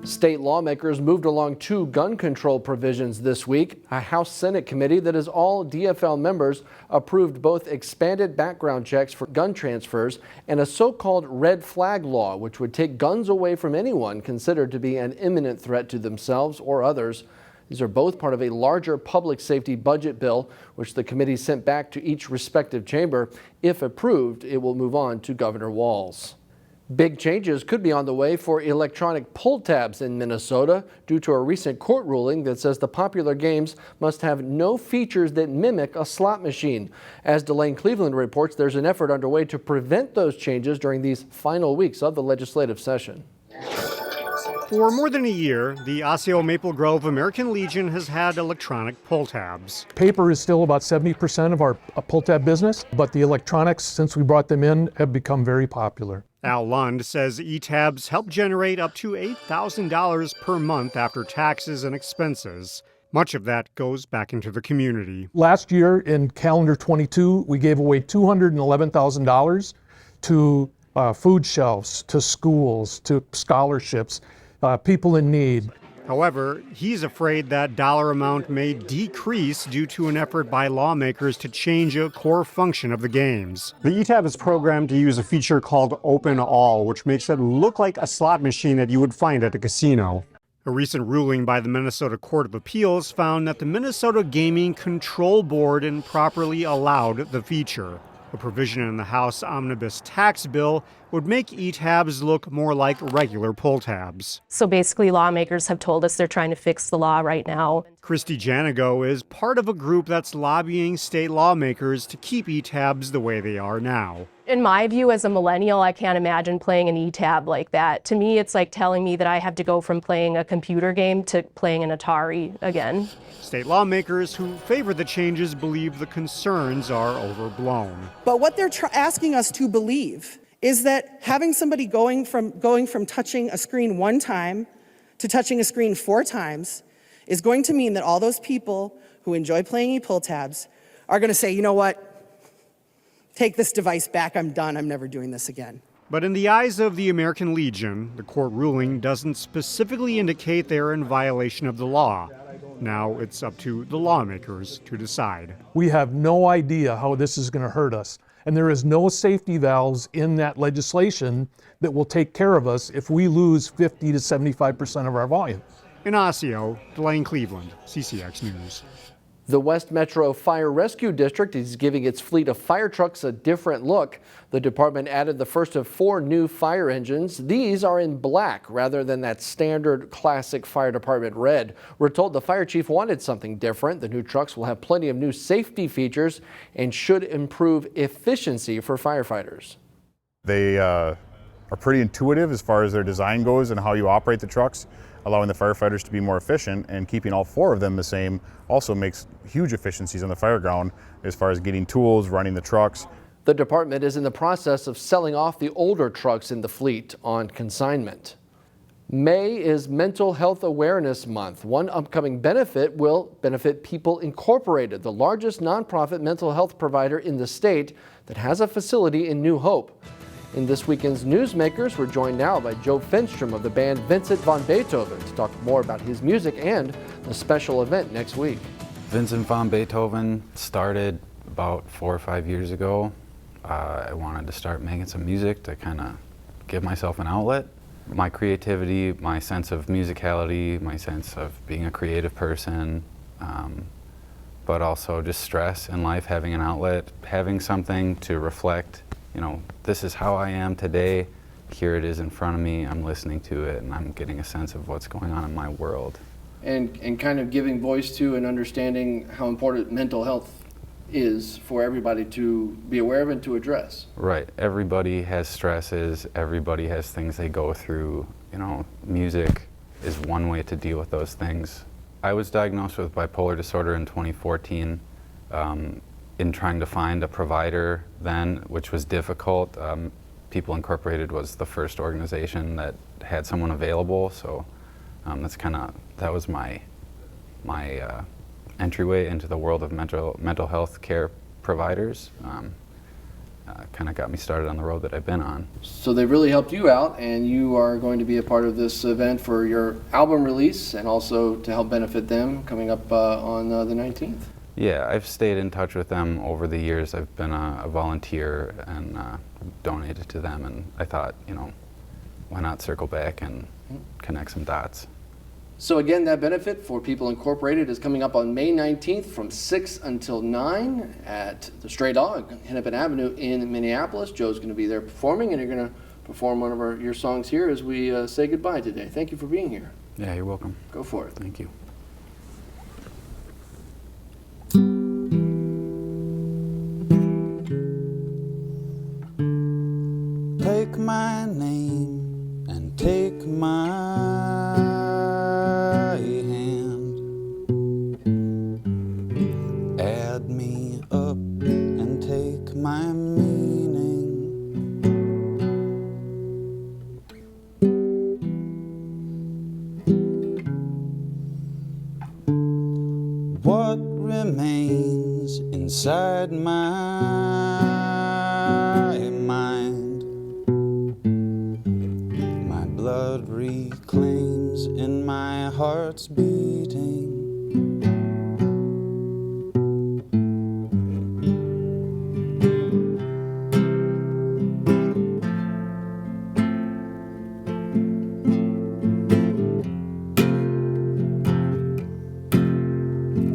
State lawmakers moved along two gun control provisions this week. A House Senate committee that is all DFL members approved both expanded background checks for gun transfers and a so-called red flag law, which would take guns away from anyone considered to be an imminent threat to themselves or others. These are both part of a larger public safety budget bill, which the committee sent back to each respective chamber. If approved, it will move on to Governor Walz. Big changes could be on the way for electronic pull tabs in Minnesota due to a recent court ruling that says the popular games must have no features that mimic a slot machine. As Delane Cleveland reports, there's an effort underway to prevent those changes during these final weeks of the legislative session. For more than a year, the Osseo Maple Grove American Legion has had electronic pull tabs. Paper is still about 70% of our pull tab business, but the electronics, since we brought them in, have become very popular. Al Lund says e-tabs help generate up to $8,000 per month after taxes and expenses. Much of that goes back into the community. Last year, in calendar 22, we gave away $211,000 to food shelves, to schools, to scholarships, people in need. However, he's afraid that dollar amount may decrease due to an effort by lawmakers to change a core function of the games. The e-tab is programmed to use a feature called Open All, which makes it look like a slot machine that you would find at a casino. A recent ruling by the Minnesota Court of Appeals found that the Minnesota Gaming Control Board improperly allowed the feature. A provision in the House Omnibus tax bill would make e-tabs look more like regular pull tabs. So basically, lawmakers have told us they're trying to fix the law right now. Christy Janigo is part of a group that's lobbying state lawmakers to keep e-tabs the way they are now. In my view, as a millennial, I can't imagine playing an e-tab like that. To me, it's like telling me that I have to go from playing a computer game to playing an Atari again. State lawmakers who favor the changes believe the concerns are overblown. But what they're asking us to believe is that having somebody going from touching a screen one time to touching a screen 4 times is going to mean that all those people who enjoy playing e-pull tabs are going to say, you know what? Take this device back, I'm done, I'm never doing this again. But in the eyes of the American Legion, the court ruling doesn't specifically indicate they're in violation of the law. Now it's up to the lawmakers to decide. We have no idea how this is going to hurt us, and there is no safety valves in that legislation that will take care of us if we lose 50 to 75% of our volume. In Osseo, Delane Cleveland, CCX News. The West Metro Fire Rescue District is giving its fleet of fire trucks a different look. The department added the first of 4 new fire engines. These are in black rather than that standard classic fire department red. We're told the fire chief wanted something different. The new trucks will have plenty of new safety features and should improve efficiency for firefighters. They are pretty intuitive as far as their design goes and how you operate the trucks, allowing the firefighters to be more efficient, and keeping all 4 of them the same also makes huge efficiencies on the fire ground as far as getting tools, running the trucks. The department is in the process of selling off the older trucks in the fleet on consignment. May is Mental Health Awareness Month. One upcoming benefit will benefit People Incorporated, the largest nonprofit mental health provider in the state that has a facility in New Hope. In this weekend's Newsmakers, we're joined now by Joe Fenstrom of the band Vincent von Beethoven to talk more about his music and the special event next week. Vincent von Beethoven started about 4 or 5 years ago. I wanted to start making some music to kind of give myself an outlet. My creativity, my sense of musicality, my sense of being a creative person, but also just stress in life, having an outlet, having something to reflect. You know, this is how I am today. Here it is in front of me. I'm listening to it, and I'm getting a sense of what's going on in my world. And kind of giving voice to and understanding how important mental health is for everybody to be aware of and to address. Right. Everybody has stresses. Everybody has things they go through. You know, music is one way to deal with those things. I was diagnosed with bipolar disorder in 2014. In trying to find a provider then, which was difficult. People Incorporated was the first organization that had someone available, so that was my entryway into the world of mental health care providers. kind of got me started on the road that I've been on. So they really helped you out, and you are going to be a part of this event for your album release and also to help benefit them coming up on the 19th. Yeah, I've stayed in touch with them over the years. I've been a volunteer and donated to them, and I thought, why not circle back and connect some dots. So again, that benefit for People Incorporated is coming up on May 19th from 6 until 9 at the Stray Dog, Hennepin Avenue in Minneapolis. Joe's going to be there performing, and you're going to perform one of your songs here as we say goodbye today. Thank you for being here. Yeah, you're welcome. Go for it. Thank you. Take my name and take my hand. Add me up and take my meaning. What remains inside my mind? My blood reclaims in my heart's beating.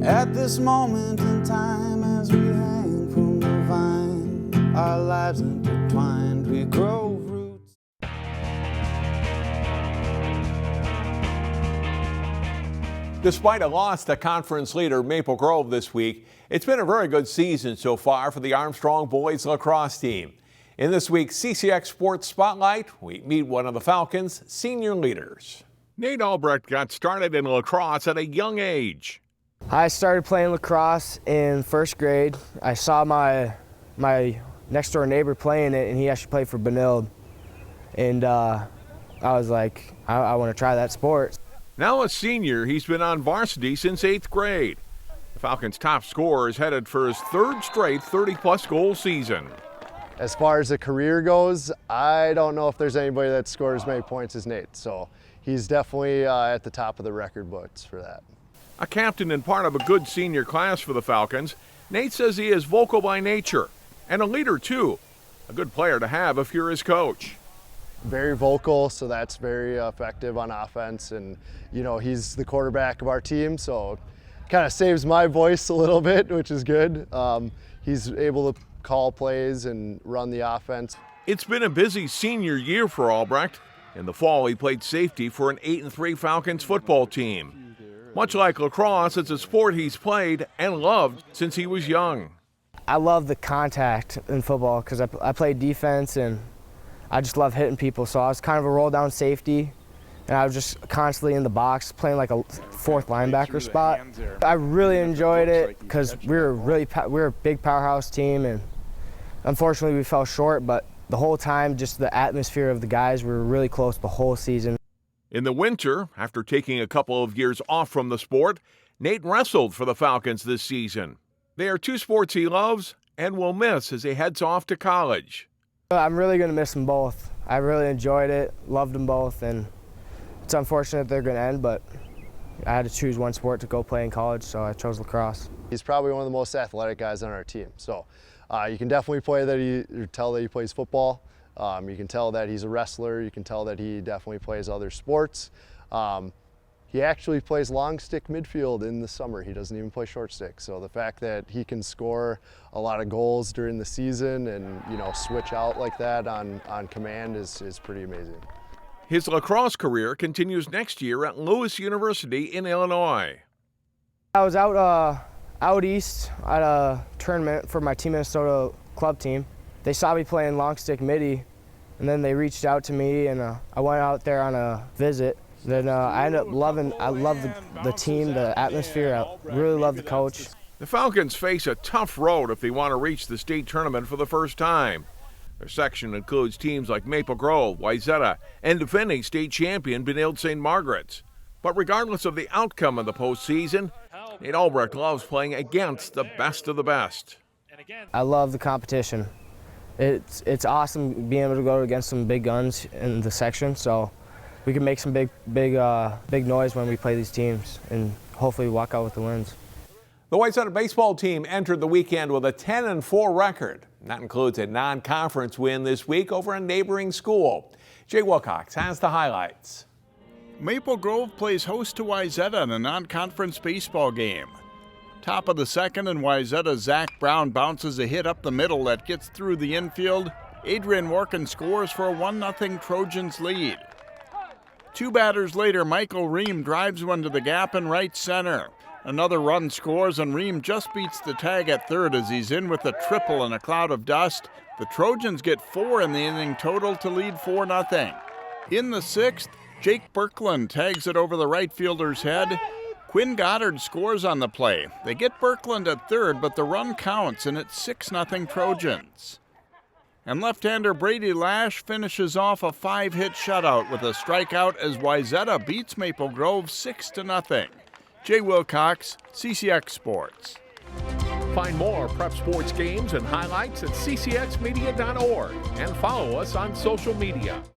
At this moment in time, as we hang from the vine, our lives intertwined, we grow roots. Despite a loss to conference leader Maple Grove this week, it's been a very good season so far for the Armstrong boys lacrosse team. In this week's CCX Sports Spotlight, we meet one of the Falcons' senior leaders. Nate Albrecht got started in lacrosse at a young age. I started playing lacrosse in first grade. I saw my next door neighbor playing it, and he actually played for Benilde. And I was like, I want to try that sport. Now a senior, he's been on varsity since 8th grade. The Falcons' top scorer is headed for his third straight 30-plus goal season. As far as a career goes, I don't know if there's anybody that scored as many points as Nate. So he's definitely at the top of the record books for that. A captain and part of a good senior class for the Falcons, Nate says he is vocal by nature and a leader too. A good player to have if you're his coach. Very vocal, so that's very effective on offense. And, he's the quarterback of our team, so kind of saves my voice a little bit, which is good. He's able to call plays and run the offense. It's been a busy senior year for Albrecht. In the fall, he played safety for an 8-3 Falcons football team. Much like lacrosse, it's a sport he's played and loved since he was young. I love the contact in football because I played defense and I just love hitting people. So I was kind of a roll down safety and I was just constantly in the box playing like a fourth linebacker spot. I really enjoyed it because we were a big powerhouse team, and unfortunately we fell short, but the whole time just the atmosphere of the guys, we were really close the whole season. In the winter, after taking a couple of years off from the sport, Nate wrestled for the Falcons this season. They are two sports he loves and will miss as he heads off to college. I'm really going to miss them both. I really enjoyed it, loved them both, and it's unfortunate they're going to end, but I had to choose one sport to go play in college, so I chose lacrosse. He's probably one of the most athletic guys on our team, so you can definitely tell that he plays football. You can tell that he's a wrestler. You can tell that he definitely plays other sports. He actually plays long stick midfield in the summer. He doesn't even play short stick. So the fact that he can score a lot of goals during the season and switch out like that on command is pretty amazing. His lacrosse career continues next year at Lewis University in Illinois. I was out east at a tournament for my Team Minnesota club team. They saw me playing long stick midi, and then they reached out to me, and I went out there on a visit. Then I ended up loving the team, the atmosphere. I really love the coach. The Falcons face a tough road if they want to reach the state tournament for the first time. Their section includes teams like Maple Grove, Wayzata, and defending state champion Benilde St. Margaret's. But regardless of the outcome of the postseason, Nate Albrecht loves playing against the best of the best. I love the competition. it's awesome being able to go against some big guns in the section. So we can make some big noise when we play these teams and hopefully walk out with the wins. The Wayzata baseball team entered the weekend with a 10-4 record. That includes a non-conference win this week over a neighboring school. Jay Wilcox has the highlights. Maple Grove plays host to Wayzata in a non-conference baseball game. Top of the second, and Wayzata's Zach Brown bounces a hit up the middle that gets through the infield. Adrian Workin scores for a 1-0 Trojans lead. 2 batters later, Michael Ream drives one to the gap in right center. Another run scores, and Ream just beats the tag at third as he's in with a triple in a cloud of dust. The Trojans get 4 in the inning total to lead 4-0. In the 6th, Jake Birkeland tags it over the right fielder's head. Quinn Goddard scores on the play. They get Birkeland at third, but the run counts, and it's 6-0 Trojans. And left-hander Brady Lash finishes off a 5-hit shutout with a strikeout as Wayzata beats Maple Grove 6-0. Jay Wilcox, CCX Sports. Find more prep sports games and highlights at ccxmedia.org and follow us on social media.